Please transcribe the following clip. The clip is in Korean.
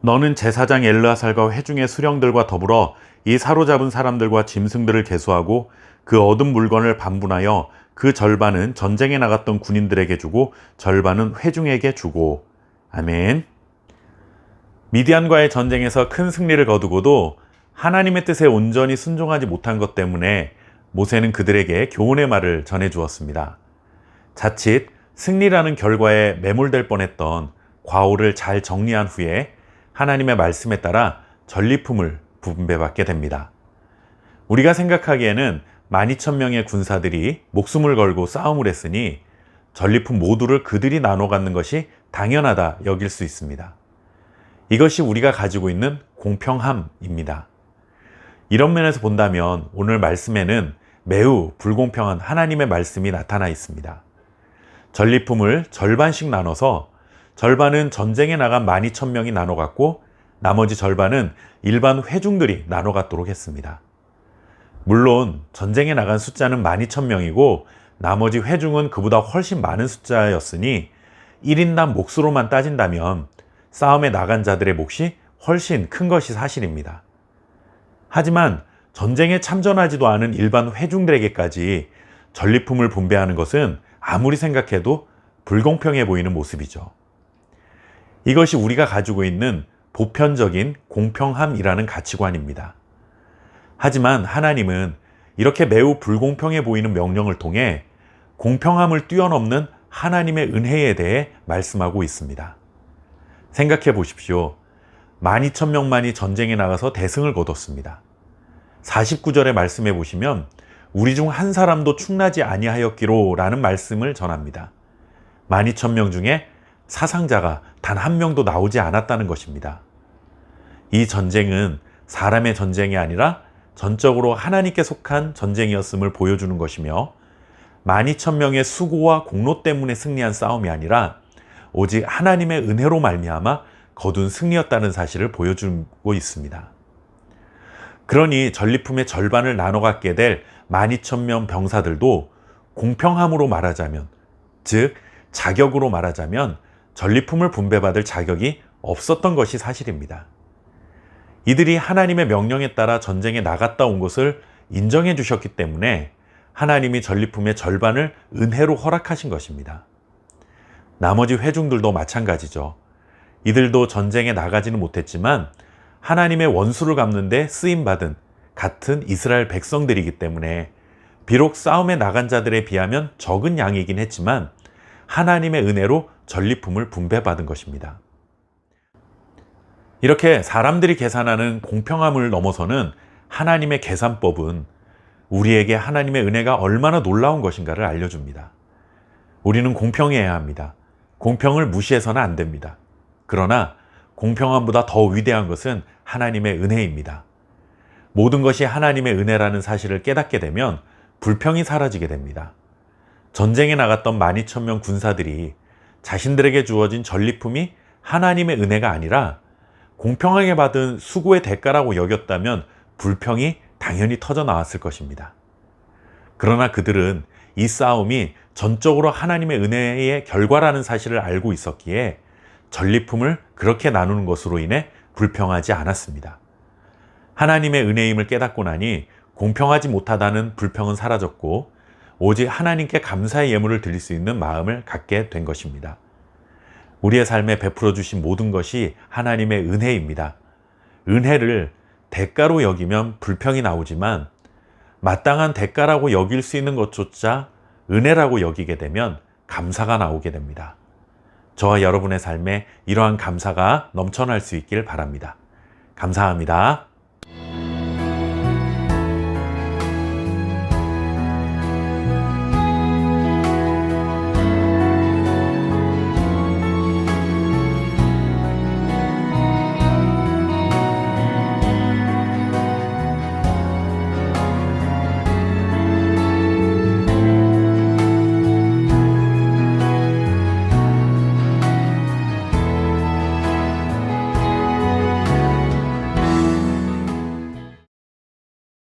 너는 제사장 엘르아살과 회중의 수령들과 더불어 이 사로잡은 사람들과 짐승들을 계수하고 그 얻은 물건을 반분하여 그 절반은 전쟁에 나갔던 군인들에게 주고 절반은 회중에게 주고. 아멘. 미디안과의 전쟁에서 큰 승리를 거두고도 하나님의 뜻에 온전히 순종하지 못한 것 때문에 모세는 그들에게 교훈의 말을 전해 주었습니다. 자칫 승리라는 결과에 매몰될 뻔했던 과오를 잘 정리한 후에 하나님의 말씀에 따라 전리품을 분배받게 됩니다. 우리가 생각하기에는 12,000명의 군사들이 목숨을 걸고 싸움을 했으니 전리품 모두를 그들이 나눠 갖는 것이 당연하다 여길 수 있습니다. 이것이 우리가 가지고 있는 공평함입니다. 이런 면에서 본다면 오늘 말씀에는 매우 불공평한 하나님의 말씀이 나타나 있습니다. 전리품을 절반씩 나눠서 절반은 전쟁에 나간 12,000명이 나눠 갖고 나머지 절반은 일반 회중들이 나눠 갖도록 했습니다. 물론 전쟁에 나간 숫자는 12,000명이고 나머지 회중은 그보다 훨씬 많은 숫자였으니 1인당 몫으로만 따진다면 싸움에 나간 자들의 몫이 훨씬 큰 것이 사실입니다. 하지만 전쟁에 참전하지도 않은 일반 회중들에게까지 전리품을 분배하는 것은 아무리 생각해도 불공평해 보이는 모습이죠. 이것이 우리가 가지고 있는 보편적인 공평함이라는 가치관입니다. 하지만 하나님은 이렇게 매우 불공평해 보이는 명령을 통해 공평함을 뛰어넘는 하나님의 은혜에 대해 말씀하고 있습니다. 생각해 보십시오. 12,000명만이 전쟁에 나가서 대승을 거뒀습니다. 49절의 말씀해 보시면 우리 중 한 사람도 충나지 아니하였기로 라는 말씀을 전합니다. 12,000명 중에 사상자가 단 한 명도 나오지 않았다는 것입니다. 이 전쟁은 사람의 전쟁이 아니라 전적으로 하나님께 속한 전쟁이었음을 보여주는 것이며 12,000명의 수고와 공로 때문에 승리한 싸움이 아니라 오직 하나님의 은혜로 말미암아 거둔 승리였다는 사실을 보여주고 있습니다. 그러니 전리품의 절반을 나눠 갖게 될 12,000명 병사들도 공평함으로 말하자면, 즉 자격으로 말하자면 전리품을 분배받을 자격이 없었던 것이 사실입니다. 이들이 하나님의 명령에 따라 전쟁에 나갔다 온 것을 인정해 주셨기 때문에 하나님이 전리품의 절반을 은혜로 허락하신 것입니다. 나머지 회중들도 마찬가지죠. 이들도 전쟁에 나가지는 못했지만 하나님의 원수를 갚는 데 쓰임받은 같은 이스라엘 백성들이기 때문에 비록 싸움에 나간 자들에 비하면 적은 양이긴 했지만 하나님의 은혜로 전리품을 분배받은 것입니다. 이렇게 사람들이 계산하는 공평함을 넘어서는 하나님의 계산법은 우리에게 하나님의 은혜가 얼마나 놀라운 것인가를 알려줍니다. 우리는 공평해야 합니다. 공평을 무시해서는 안 됩니다. 그러나 공평함보다 더 위대한 것은 하나님의 은혜입니다. 모든 것이 하나님의 은혜라는 사실을 깨닫게 되면 불평이 사라지게 됩니다. 전쟁에 나갔던 12,000명 군사들이 자신들에게 주어진 전리품이 하나님의 은혜가 아니라 공평하게 받은 수고의 대가라고 여겼다면 불평이 당연히 터져 나왔을 것입니다. 그러나 그들은 이 싸움이 전적으로 하나님의 은혜의 결과라는 사실을 알고 있었기에 전리품을 그렇게 나누는 것으로 인해 불평하지 않았습니다. 하나님의 은혜임을 깨닫고 나니 공평하지 못하다는 불평은 사라졌고 오직 하나님께 감사의 예물을 드릴 수 있는 마음을 갖게 된 것입니다. 우리의 삶에 베풀어 주신 모든 것이 하나님의 은혜입니다. 은혜를 대가로 여기면 불평이 나오지만 마땅한 대가라고 여길 수 있는 것조차 은혜라고 여기게 되면 감사가 나오게 됩니다. 저와 여러분의 삶에 이러한 감사가 넘쳐날 수 있길 바랍니다. 감사합니다.